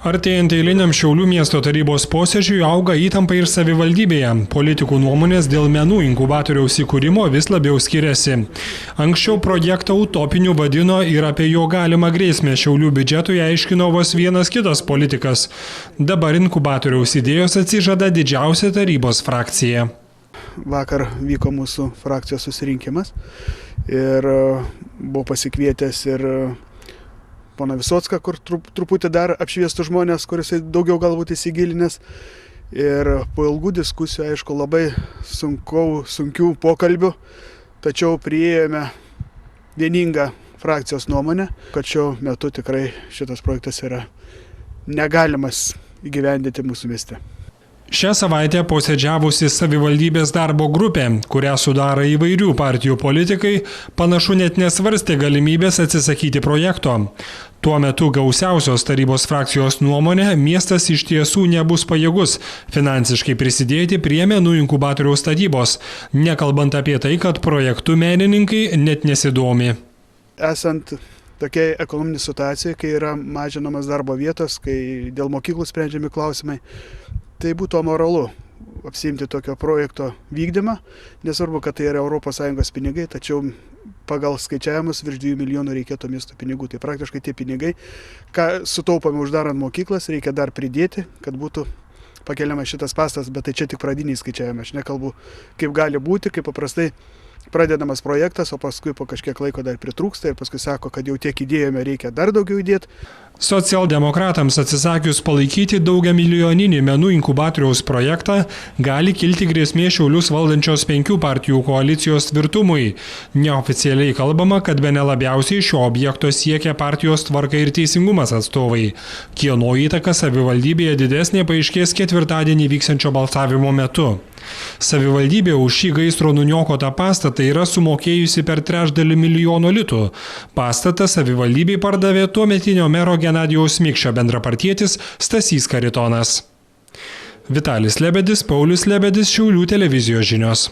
Artėjant eiliniam Šiaulių miesto tarybos posėdžiui auga įtampa ir savivaldybėje. Politikų nuomonės dėl menų inkubatoriaus įkūrimo vis labiau skiriasi. Anksčiau projektą utopiniu vadino ir apie jo galimą grėsmę Šiaulių biudžetui aiškino vos vienas kitas politikas. Dabar inkubatoriaus idėjos atsižada didžiausia tarybos frakcija. Vakar vyko mūsų frakcijos susirinkimas ir buvo pasikvietęs ir poną Visocką, kur truputį dar apšviestų žmonės, kuris daugiau galbūt įsigilinęs. Ir po ilgų diskusijų, aišku, labai sunkių pokalbių, tačiau priėjome vieningą frakcijos nuomonę, kad šiuo metu tikrai šitas projektas yra negalimas įgyvendinti mūsų mieste. Šią savaitę posėdžiavusi savivaldybės darbo grupė, kurią sudaro įvairių partijų politikai, panašu net nesvarstė galimybės atsisakyti projekto. Tuo metu gausiausios tarybos frakcijos nuomonė, miestas iš tiesų nebus pajėgus finansiškai prisidėti prie menų inkubatoriaus statybos, nekalbant apie tai, kad projektų menininkai net nesidomi. Esant tokiai ekonominė situacija, kai yra mažinamas darbo vietos, kai dėl mokyklų sprendžiami klausimai, tai būtų amoralu apsiimti tokio projekto vykdymą, nesvarbu, kad tai yra ES pinigai, tačiau pagal skaičiavimus virš 2 milijonų reikėtų miesto pinigų. Tai praktiškai tie pinigai, ką sutaupame uždarant mokyklas, reikia dar pridėti, kad būtų pakeliamas šitas pastatas, bet tai čia tik pradiniai skaičiavimai. Aš nekalbu, kaip gali būti, kaip paprastai pradedamas projektas, o paskui po kažkiek laiko dar pritrūksta ir paskui sako, kad jau tiek įdėjome, reikia dar daugiau įdėti. Socialdemokratams atsisakius palaikyti daugiamilijoninį menų inkubatoriaus projektą gali kilti grėsmė Šiaulius valdančios 5 partijų koalicijos tvirtumui. Neoficialiai kalbama, kad bene labiausiai šio objekto siekia partijos Tvarka ir Teisingumas atstovai. Kieno įtaka savivaldybėje didesnė paaiškės ketvirtadienį vyksiančio balsavimo metu. Savivaldybė už šį gaisro nuniokotą pastatą yra sumokėjusi per 3,3 milijono litų. Pastatą savivaldybei pardavė tuometinio mero Genadijaus Mikšio bendrapartietis Stasys Karitonas. Vitalis Lebedis, Paulius Lebedis, Šiaulių televizijos žinios.